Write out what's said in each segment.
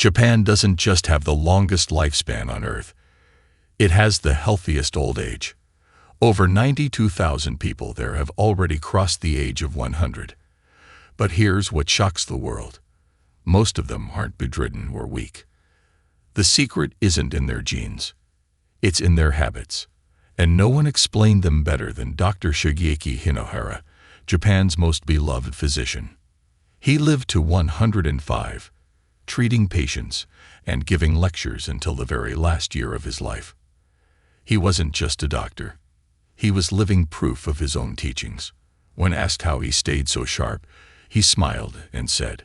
Japan doesn't just have the longest lifespan on Earth. It has the healthiest old age. Over 92,000 people there have already crossed the age of 100. But here's what shocks the world. Most of them aren't bedridden or weak. The secret isn't in their genes. It's in their habits. And no one explained them better than Dr. Shigeaki Hinohara, Japan's most beloved physician. He lived to 105, treating patients and giving lectures until the very last year of his life. He wasn't just a doctor. He was living proof of his own teachings. When asked how he stayed so sharp, he smiled and said,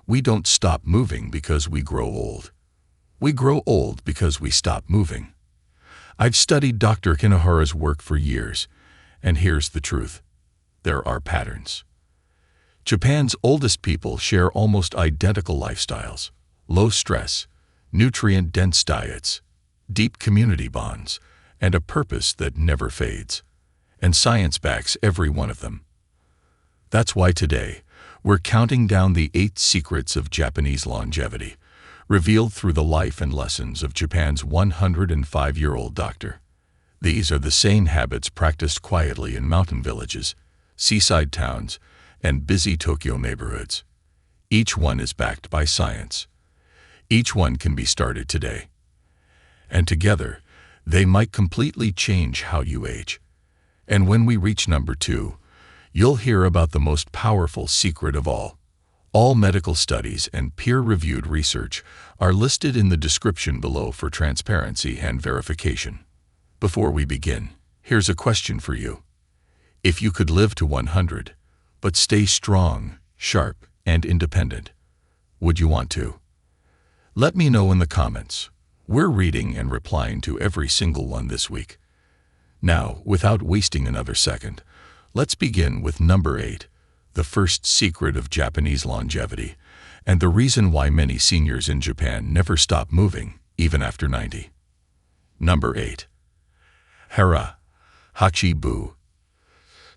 "We don't stop moving because we grow old. We grow old because we stop moving." I've studied Dr. Hinohara's work for years, and here's the truth. There are patterns. Japan's oldest people share almost identical lifestyles: low stress, nutrient-dense diets, deep community bonds, and a purpose that never fades. And science backs every one of them. That's why today, we're counting down the 8 secrets of Japanese longevity, revealed through the life and lessons of Japan's 105-year-old doctor. These are the sane habits practiced quietly in mountain villages, seaside towns, and busy Tokyo neighborhoods. Each one is backed by science. Each one can be started today. And together, they might completely change how you age. And when we reach number 2, you'll hear about the most powerful secret of all. All medical studies and peer-reviewed research are listed in the description below for transparency and verification. Before we begin, here's a question for you. If you could live to 100, but stay strong, sharp, and independent, would you want to? Let me know in the comments. We're reading and replying to every single one this week. Now, without wasting another second, let's begin with number 8, the first secret of Japanese longevity, and the reason why many seniors in Japan never stop moving, even after 90. Number 8. Hara Hachi-bu.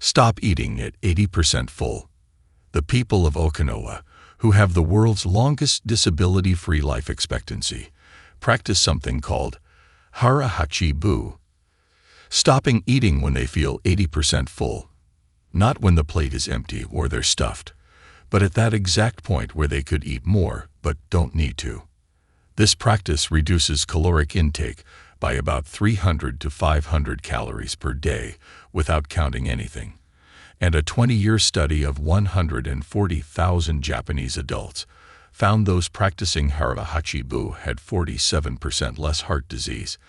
Stop eating at 80% full. The people of Okinawa, who have the world's longest disability-free life expectancy, practice something called Hara Hachi-bu, stopping eating when they feel 80% full. Not when the plate is empty or they're stuffed, but at that exact point where they could eat more but don't need to. This practice reduces caloric intake by about 300 to 500 calories per day without counting anything. And a 20-year study of 140,000 Japanese adults found those practicing Hara Hachi-bu had 47% less heart disease,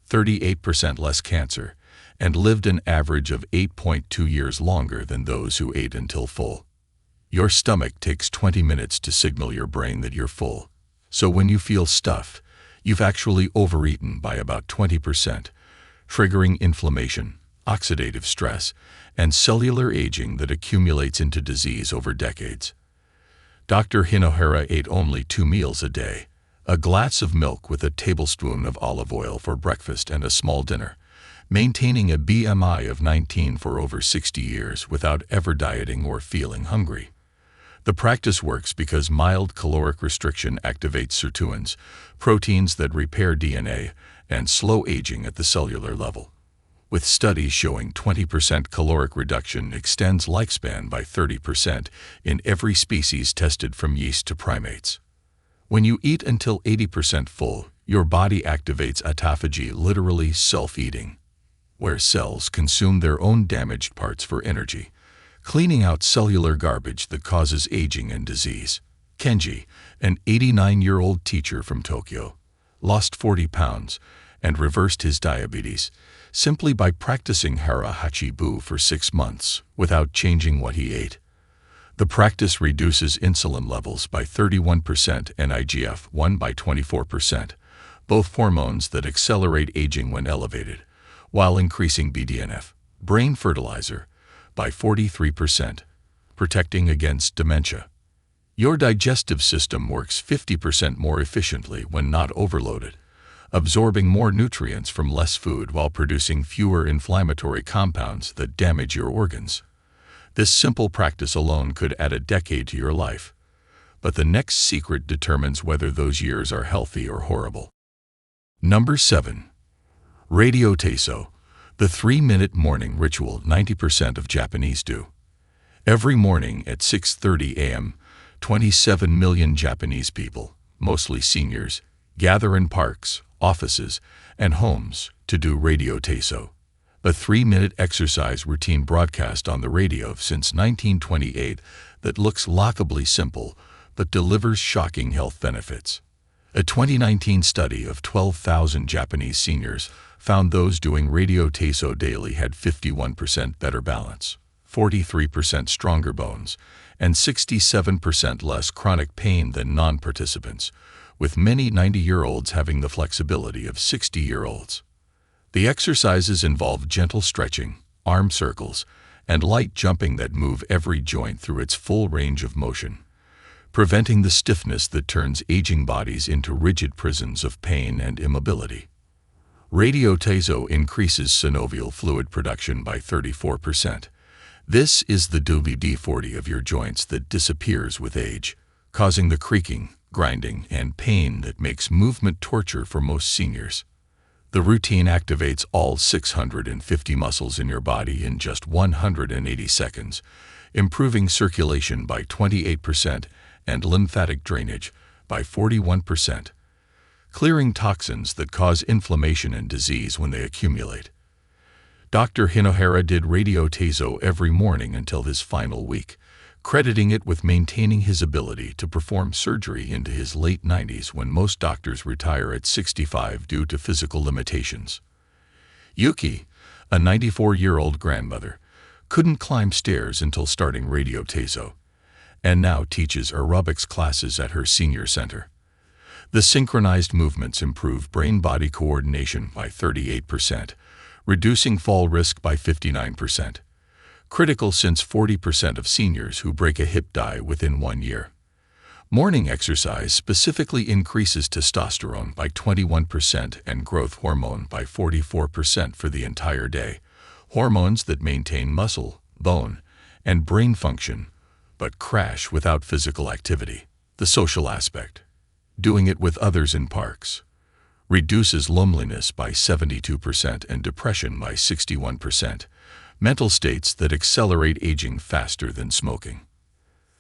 38% less cancer, and lived an average of 8.2 years longer than those who ate until full. Your stomach takes 20 minutes to signal your brain that you're full. So when you feel stuffed, you've actually overeaten by about 20%, triggering inflammation, oxidative stress, and cellular aging that accumulates into disease over decades. Dr. Hinohara ate only 2 meals a day, a glass of milk with a tablespoon of olive oil for breakfast and a small dinner, maintaining a BMI of 19 for over 60 years without ever dieting or feeling hungry. The practice works because mild caloric restriction activates sirtuins, proteins that repair DNA, and slow aging at the cellular level. With studies showing 20% caloric reduction extends lifespan by 30% in every species tested from yeast to primates. When you eat until 80% full, your body activates autophagy, literally self-eating, where cells consume their own damaged parts for energy, cleaning out cellular garbage that causes aging and disease. Kenji, an 89-year-old teacher from Tokyo, lost 40 pounds and reversed his diabetes simply by practicing Hara Hachi-bu for 6 months without changing what he ate. The practice reduces insulin levels by 31% and IGF-1 by 24%, both hormones that accelerate aging when elevated, while increasing BDNF, brain fertilizer, by 43%, protecting against dementia. Your digestive system works 50% more efficiently when not overloaded, absorbing more nutrients from less food while producing fewer inflammatory compounds that damage your organs. This simple practice alone could add a decade to your life. but the next secret determines whether those years are healthy or horrible. Number 7. Radio Teiso, the 3-minute morning ritual 90% of Japanese do. Every morning at 6:30 a.m., 27 million Japanese people, mostly seniors, gather in parks, offices, and homes to do Radio Teiso, a 3-minute exercise routine broadcast on the radio since 1928 that looks laughably simple but delivers shocking health benefits. A 2019 study of 12,000 Japanese seniors found those doing Radio Teiso daily had 51% better balance, 43% stronger bones, and 67% less chronic pain than non-participants, with many 90-year-olds having the flexibility of 60-year-olds. The exercises involve gentle stretching, arm circles, and light jumping that move every joint through its full range of motion, preventing the stiffness that turns aging bodies into rigid prisons of pain and immobility. Radio Teiso increases synovial fluid production by 34%. This is the WD-40 of your joints that disappears with age, causing the creaking, grinding, and pain that makes movement torture for most seniors. The routine activates all 650 muscles in your body in just 180 seconds, improving circulation by 28% and lymphatic drainage by 41%, clearing toxins that cause inflammation and disease when they accumulate. Dr. Hinohara did Radio Teiso every morning until his final week, crediting it with maintaining his ability to perform surgery into his late 90s when most doctors retire at 65 due to physical limitations. Yuki, a 94-year-old grandmother, couldn't climb stairs until starting Radio Teiso, and now teaches aerobics classes at her senior center. The synchronized movements improve brain-body coordination by 38%, reducing fall risk by 59%. Critical since 40% of seniors who break a hip die within 1 year. Morning exercise specifically increases testosterone by 21% and growth hormone by 44% for the entire day, hormones that maintain muscle, bone, and brain function, but crash without physical activity. The social aspect. Doing it with others in parks. Reduces loneliness by 72% and depression by 61%. Mental states that accelerate aging faster than smoking.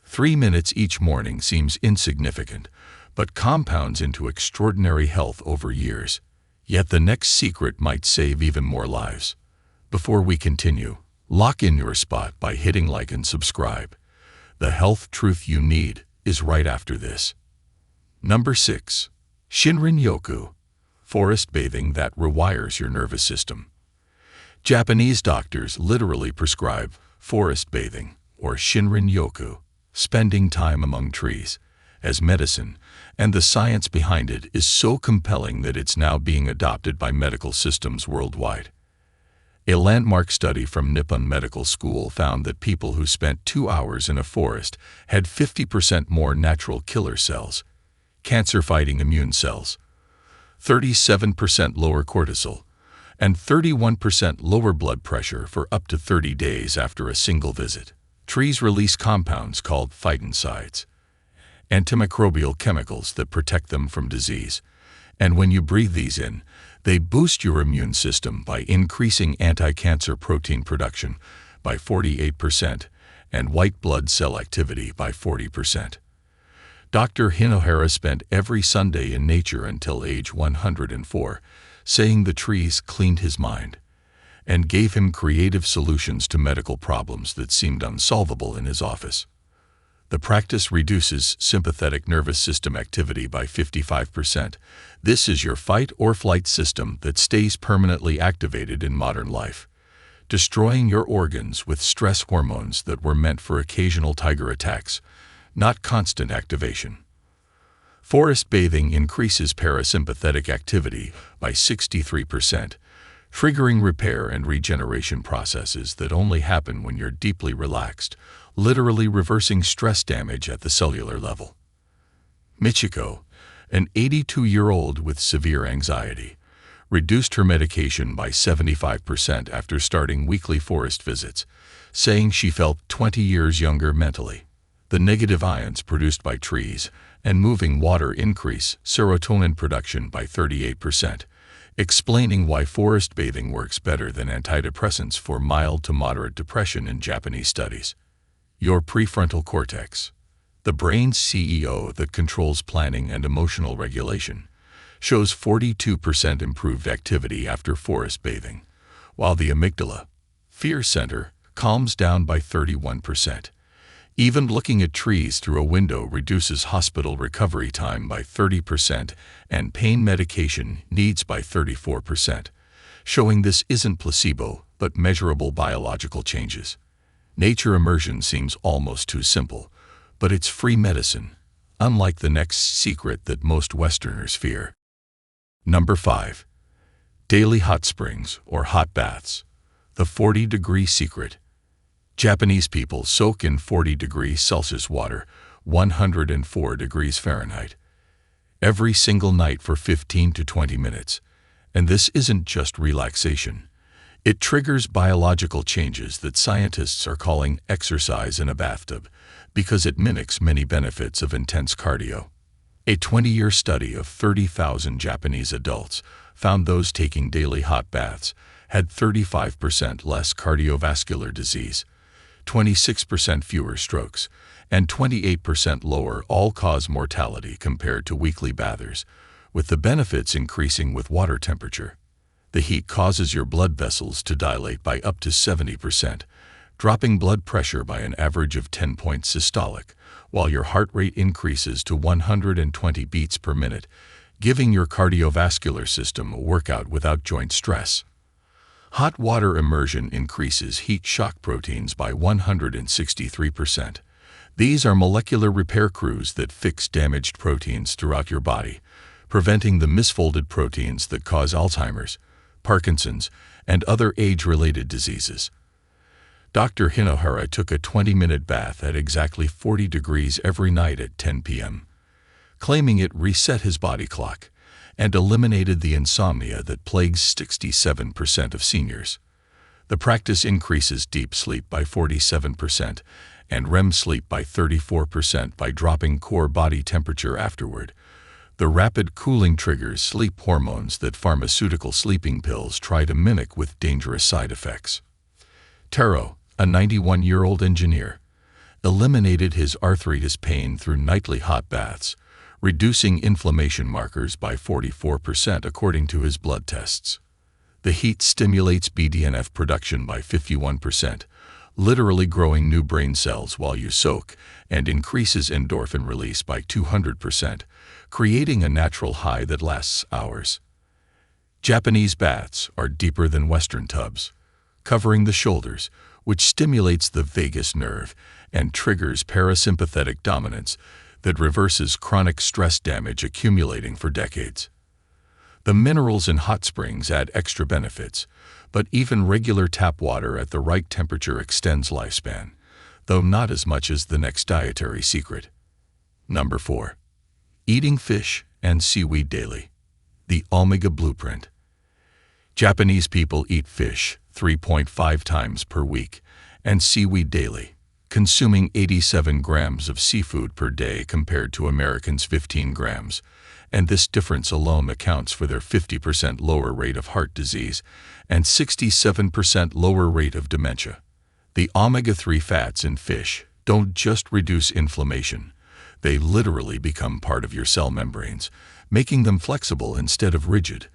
3 minutes each morning seems insignificant, but compounds into extraordinary health over years. Yet the next secret might save even more lives. Before we continue, lock in your spot by hitting like and subscribe. The health truth you need is right after this. Number 6. Shinrin-yoku, forest bathing that rewires your nervous system. Japanese doctors literally prescribe forest bathing, or Shinrin-yoku, spending time among trees, as medicine, and the science behind it is so compelling that it's now being adopted by medical systems worldwide. A landmark study from Nippon Medical School found that people who spent 2 hours in a forest had 50% more natural killer cells, cancer-fighting immune cells, 37% lower cortisol, and 31% lower blood pressure for up to 30 days after a single visit. Trees release compounds called phytoncides, antimicrobial chemicals that protect them from disease. And when you breathe these in, they boost your immune system by increasing anti-cancer protein production by 48% and white blood cell activity by 40%. Dr. Hinohara spent every Sunday in nature until age 104, saying the trees cleaned his mind and gave him creative solutions to medical problems that seemed unsolvable in his office. The practice reduces sympathetic nervous system activity by 55%. This is your fight or flight system that stays permanently activated in modern life, destroying your organs with stress hormones that were meant for occasional tiger attacks, not constant activation. Forest bathing increases parasympathetic activity by 63%, triggering repair and regeneration processes that only happen when you're deeply relaxed, literally reversing stress damage at the cellular level. Michiko, an 82-year-old with severe anxiety, reduced her medication by 75% after starting weekly forest visits, saying she felt 20 years younger mentally. The negative ions produced by trees and moving water increase serotonin production by 38%, explaining why forest bathing works better than antidepressants for mild to moderate depression in Japanese studies. Your prefrontal cortex, the brain's CEO that controls planning and emotional regulation, shows 42% improved activity after forest bathing, while the amygdala, fear center, calms down by 31%. Even looking at trees through a window reduces hospital recovery time by 30% and pain medication needs by 34%, showing this isn't placebo but measurable biological changes. Nature immersion seems almost too simple, but it's free medicine, unlike the next secret that most Westerners fear. Number 5. Daily hot springs or hot baths. The 40-degree secret. Japanese people soak in 40 degrees Celsius water, 104 degrees Fahrenheit, every single night for 15 to 20 minutes. And this isn't just relaxation. It triggers biological changes that scientists are calling exercise in a bathtub because it mimics many benefits of intense cardio. A 20-year study of 30,000 Japanese adults found those taking daily hot baths had 35% less cardiovascular disease, 26% fewer strokes, and 28% lower all-cause mortality compared to weekly bathers, with the benefits increasing with water temperature. The heat causes your blood vessels to dilate by up to 70%, dropping blood pressure by an average of 10 points systolic, while your heart rate increases to 120 beats per minute, giving your cardiovascular system a workout without joint stress. Hot water immersion increases heat shock proteins by 163%. These are molecular repair crews that fix damaged proteins throughout your body, preventing the misfolded proteins that cause Alzheimer's, Parkinson's, and other age-related diseases. Dr. Hinohara took a 20-minute bath at exactly 40 degrees every night at 10 p.m., claiming it reset his body clock and eliminated the insomnia that plagues 67% of seniors. The practice increases deep sleep by 47% and REM sleep by 34% by dropping core body temperature afterward. The rapid cooling triggers sleep hormones that pharmaceutical sleeping pills try to mimic with dangerous side effects. Taro, a 91-year-old engineer, eliminated his arthritis pain through nightly hot baths, reducing inflammation markers by 44% according to his blood tests. The heat stimulates BDNF production by 51%, literally growing new brain cells while you soak, and increases endorphin release by 200%, creating a natural high that lasts hours. Japanese baths are deeper than Western tubs, covering the shoulders, which stimulates the vagus nerve and triggers parasympathetic dominance that reverses chronic stress damage accumulating for decades. The minerals in hot springs add extra benefits, but even regular tap water at the right temperature extends lifespan, though not as much as the next dietary secret. Number 4. Eating fish and seaweed daily. The Omega Blueprint. Japanese people eat fish 3.5 times per week and seaweed daily, consuming 87 grams of seafood per day compared to Americans' 15 grams, and this difference alone accounts for their 50% lower rate of heart disease and 67% lower rate of dementia. The omega-3 fats in fish don't just reduce inflammation, they literally become part of your cell membranes, making them flexible instead of rigid,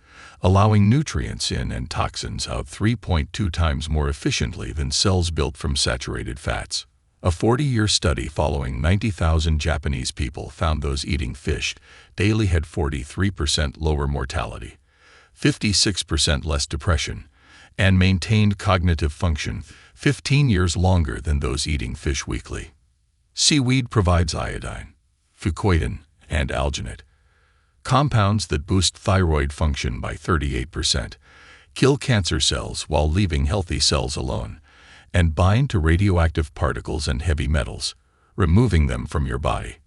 allowing nutrients in and toxins out 3.2 times more efficiently than cells built from saturated fats. A 40-year study following 90,000 Japanese people found those eating fish daily had 43% lower mortality, 56% less depression, and maintained cognitive function 15 years longer than those eating fish weekly. Seaweed provides iodine, fucoidan, and alginate, compounds that boost thyroid function by 38%, kill cancer cells while leaving healthy cells alone, and bind to radioactive particles and heavy metals, removing them from your body.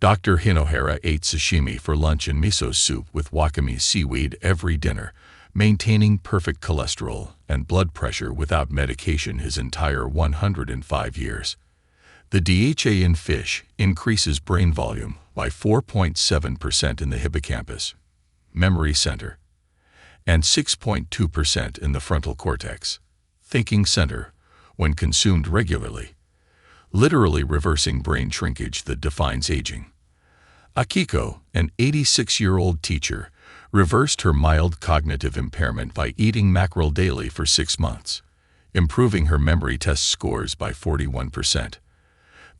Dr. Hinohara ate sashimi for lunch and miso soup with wakame seaweed every dinner, maintaining perfect cholesterol and blood pressure without medication his entire 105 years. The DHA in fish increases brain volume by 4.7% in the hippocampus, memory center, and 6.2% in the frontal cortex, thinking center, when consumed regularly, literally reversing brain shrinkage that defines aging. Akiko, an 86-year-old teacher, reversed her mild cognitive impairment by eating mackerel daily for 6 months, improving her memory test scores by 41%.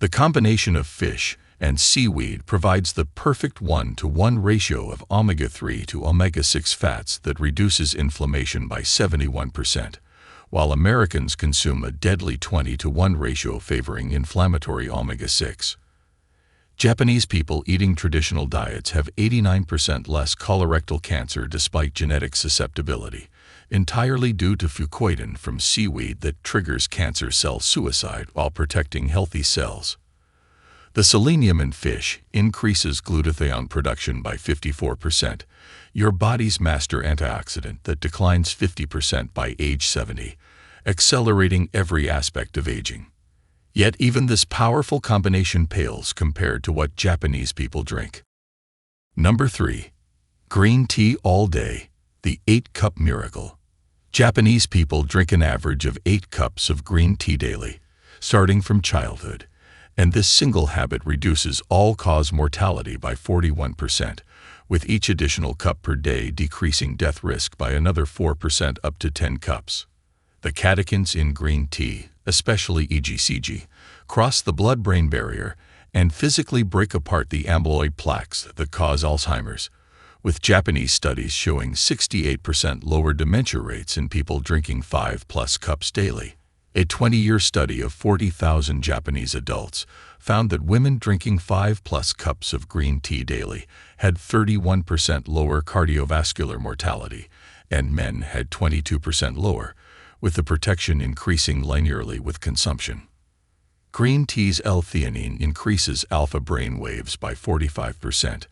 The combination of fish and seaweed provides the perfect 1-to-1 ratio of omega-3 to omega-6 fats that reduces inflammation by 71%, while Americans consume a deadly 20-to-1 ratio favoring inflammatory omega-6. Japanese people eating traditional diets have 89% less colorectal cancer despite genetic susceptibility, entirely due to fucoidan from seaweed that triggers cancer cell suicide while protecting healthy cells. The selenium in fish increases glutathione production by 54%, your body's master antioxidant that declines 50% by age 70, accelerating every aspect of aging. Yet even this powerful combination pales compared to what Japanese people drink. Number 3. Green tea all day, the 8-cup miracle. Japanese people drink an average of 8 cups of green tea daily, starting from childhood, and this single habit reduces all-cause mortality by 41%, with each additional cup per day decreasing death risk by another 4% up to 10 cups. The catechins in green tea, especially EGCG, cross the blood-brain barrier and physically break apart the amyloid plaques that cause Alzheimer's, with Japanese studies showing 68% lower dementia rates in people drinking 5+ cups daily. A 20-year study of 40,000 Japanese adults found that women drinking 5+ cups of green tea daily had 31% lower cardiovascular mortality, and men had 22% lower, with the protection increasing linearly with consumption. Green tea's L-theanine increases alpha brain waves by 45%,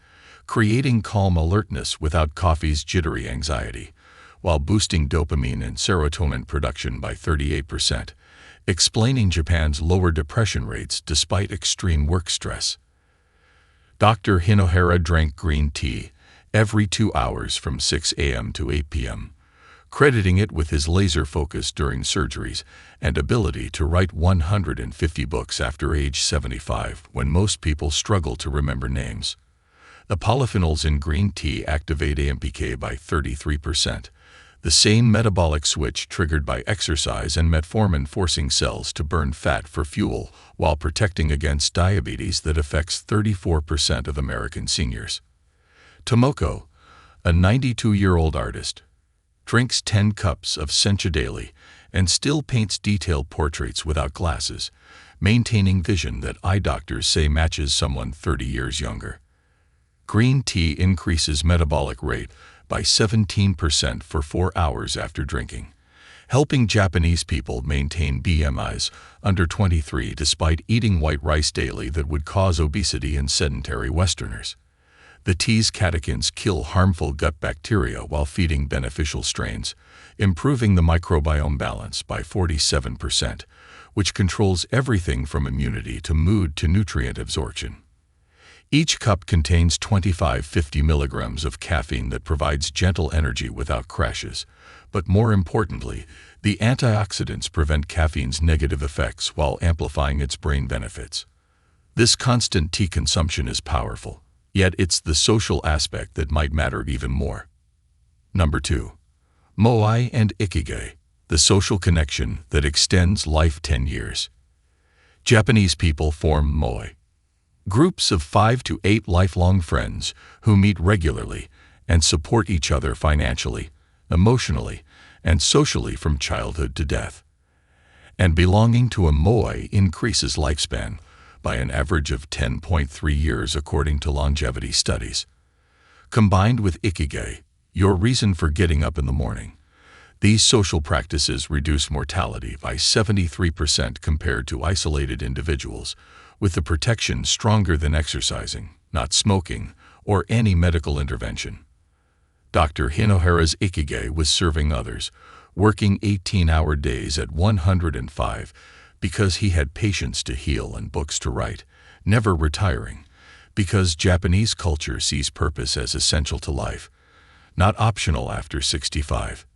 creating calm alertness without coffee's jittery anxiety, while boosting dopamine and serotonin production by 38%, explaining Japan's lower depression rates despite extreme work stress. Dr. Hinohara drank green tea every 2 hours from 6 a.m. to 8 p.m., crediting it with his laser focus during surgeries and ability to write 150 books after age 75 when most people struggle to remember names. The polyphenols in green tea activate AMPK by 33%, the same metabolic switch triggered by exercise and metformin forcing cells to burn fat for fuel while protecting against diabetes that affects 34% of American seniors. Tomoko, a 92-year-old artist, drinks 10 cups of sencha daily and still paints detailed portraits without glasses, maintaining vision that eye doctors say matches someone 30 years younger. Green tea increases metabolic rate by 17% for 4 hours after drinking, helping Japanese people maintain BMIs under 23 despite eating white rice daily that would cause obesity in sedentary Westerners. The tea's catechins kill harmful gut bacteria while feeding beneficial strains, improving the microbiome balance by 47%, which controls everything from immunity to mood to nutrient absorption. Each cup contains 25-50 milligrams of caffeine that provides gentle energy without crashes, but more importantly, the antioxidants prevent caffeine's negative effects while amplifying its brain benefits. This constant tea consumption is powerful, yet it's the social aspect that might matter even more. Number 2. Moai and Ikigai, the social connection that extends life 10 years. Japanese people form moai, groups of 5 to 8 lifelong friends who meet regularly and support each other financially, emotionally, and socially from childhood to death. And belonging to a moai increases lifespan by an average of 10.3 years according to longevity studies. Combined with Ikigai, your reason for getting up in the morning, these social practices reduce mortality by 73% compared to isolated individuals, with the protection stronger than exercising, not smoking, or any medical intervention. Dr. Hinohara's Ikigai was serving others, working 18-hour days at 105, because he had patience to heal and books to write, never retiring, because Japanese culture sees purpose as essential to life, not optional after 65.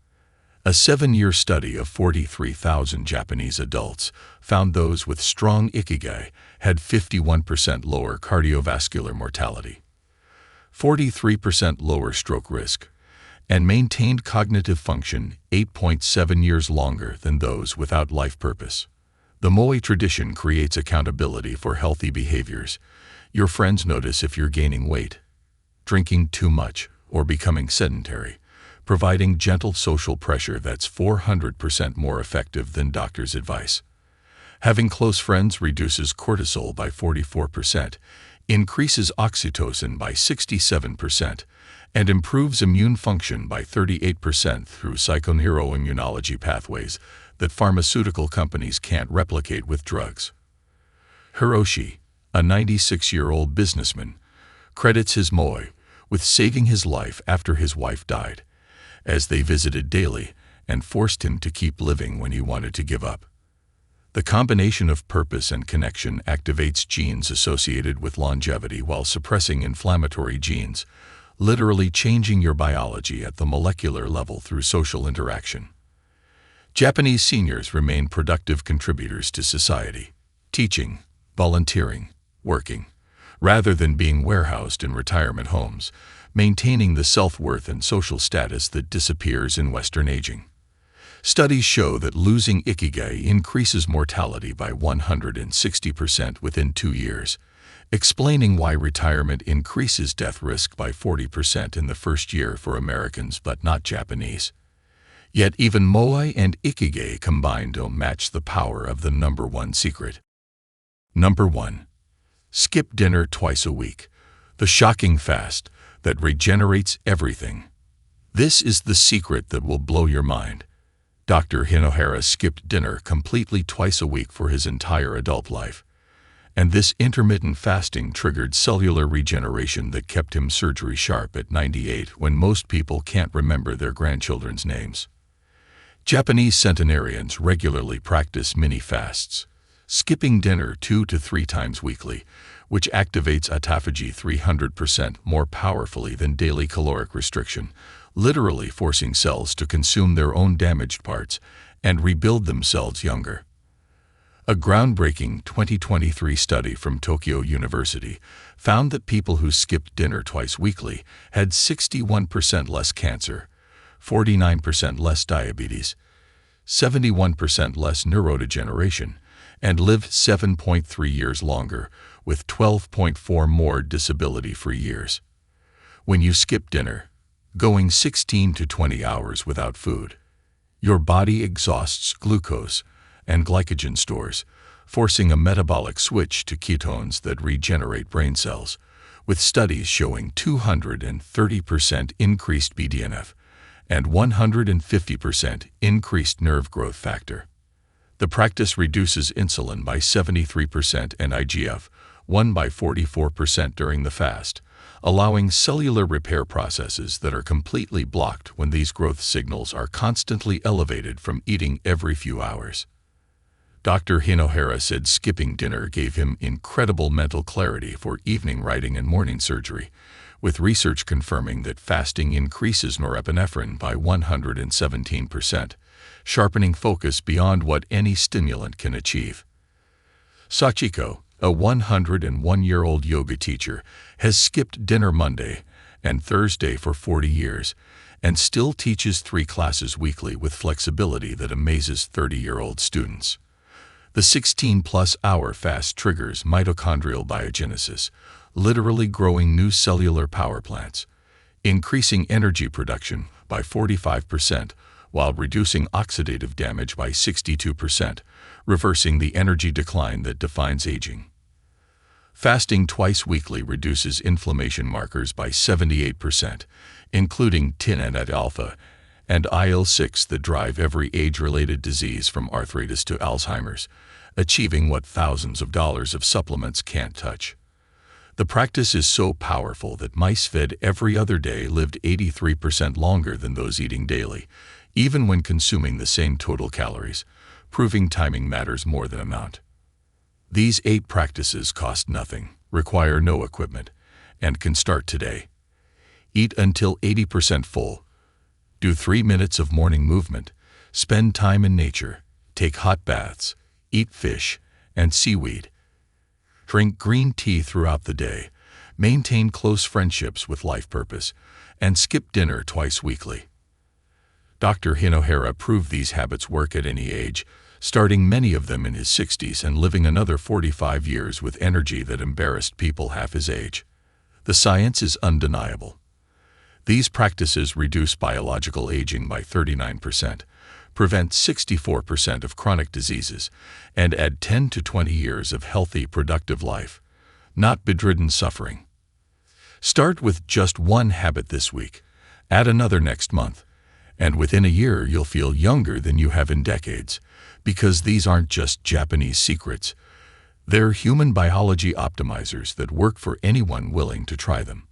A 7-year study of 43,000 Japanese adults found those with strong Ikigai had 51% lower cardiovascular mortality, 43% lower stroke risk, and maintained cognitive function 8.7 years longer than those without life purpose. The Moe tradition creates accountability for healthy behaviors. Your friends notice if you're gaining weight, drinking too much, or becoming sedentary, providing gentle social pressure that's 400% more effective than doctor's advice. Having close friends reduces cortisol by 44%, increases oxytocin by 67%, and improves immune function by 38% through psychoneuroimmunology pathways that pharmaceutical companies can't replicate with drugs. Hiroshi, a 96-year-old businessman, credits his Moe with saving his life after his wife died, as they visited daily and forced him to keep living when he wanted to give up. The combination of purpose and connection activates genes associated with longevity while suppressing inflammatory genes, literally changing your biology at the molecular level through social interaction. Japanese seniors remain productive contributors to society, teaching, volunteering, working, rather than being warehoused in retirement homes, maintaining the self-worth and social status that disappears in Western aging. Studies show that losing Ikigai increases mortality by 160% within 2 years, explaining why retirement increases death risk by 40% in the first year for Americans but not Japanese. Yet even Moe and Ikigai combined don't match the power of the number one secret. Number 1. Skip dinner twice a week. The shocking fast that regenerates everything. This is the secret that will blow your mind. Dr. Hinohara skipped dinner completely twice a week for his entire adult life, and this intermittent fasting triggered cellular regeneration that kept him surgery sharp at 98 when most people can't remember their grandchildren's names. Japanese centenarians regularly practice mini-fasts, skipping dinner 2 to 3 times weekly, which activates autophagy 300% more powerfully than daily caloric restriction, literally forcing cells to consume their own damaged parts and rebuild themselves younger. A groundbreaking 2023 study from Tokyo University found that people who skipped dinner twice weekly had 61% less cancer, 49% less diabetes, 71% less neurodegeneration, and lived 7.3 years longer, with 12.4 more disability-free years. When you skip dinner, going 16 to 20 hours without food, your body exhausts glucose and glycogen stores, forcing a metabolic switch to ketones that regenerate brain cells, with studies showing 230% increased BDNF and 150% increased nerve growth factor. The practice reduces insulin by 73% and IGF-1 by 44% during the fast, allowing cellular repair processes that are completely blocked when these growth signals are constantly elevated from eating every few hours. Dr. Hinohara said skipping dinner gave him incredible mental clarity for evening writing and morning surgery, with research confirming that fasting increases norepinephrine by 117%, sharpening focus beyond what any stimulant can achieve. Sachiko, a 101-year-old yoga teacher, has skipped dinner Monday and Thursday for 40 years and still teaches 3 classes weekly with flexibility that amazes 30-year-old students. The 16-plus hour fast triggers mitochondrial biogenesis, literally growing new cellular power plants, increasing energy production by 45%, while reducing oxidative damage by 62%, reversing the energy decline that defines aging. Fasting twice weekly reduces inflammation markers by 78%, including TNF-alpha and IL-6 that drive every age-related disease from arthritis to Alzheimer's, achieving what thousands of dollars of supplements can't touch. The practice is so powerful that mice fed every other day lived 83% longer than those eating daily, even when consuming the same total calories, proving timing matters more than amount. These 8 practices cost nothing, require no equipment, and can start today. Eat until 80% full. Do 3 minutes of morning movement. Spend time in nature. Take hot baths. Eat fish and seaweed. Drink green tea throughout the day. Maintain close friendships with life purpose. And skip dinner twice weekly. Dr. Hinohara proved these habits work at any age, starting many of them in his 60s and living another 45 years with energy that embarrassed people half his age. The science is undeniable. These practices reduce biological aging by 39%, prevent 64% of chronic diseases, and add 10 to 20 years of healthy, productive life, not bedridden suffering. Start with just one habit this week, add another next month, and within a year you'll feel younger than you have in decades, because these aren't just Japanese secrets. They're human biology optimizers that work for anyone willing to try them.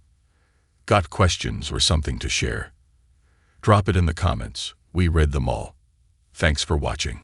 Got questions or something to share? Drop it in the comments. We read them all. Thanks for watching.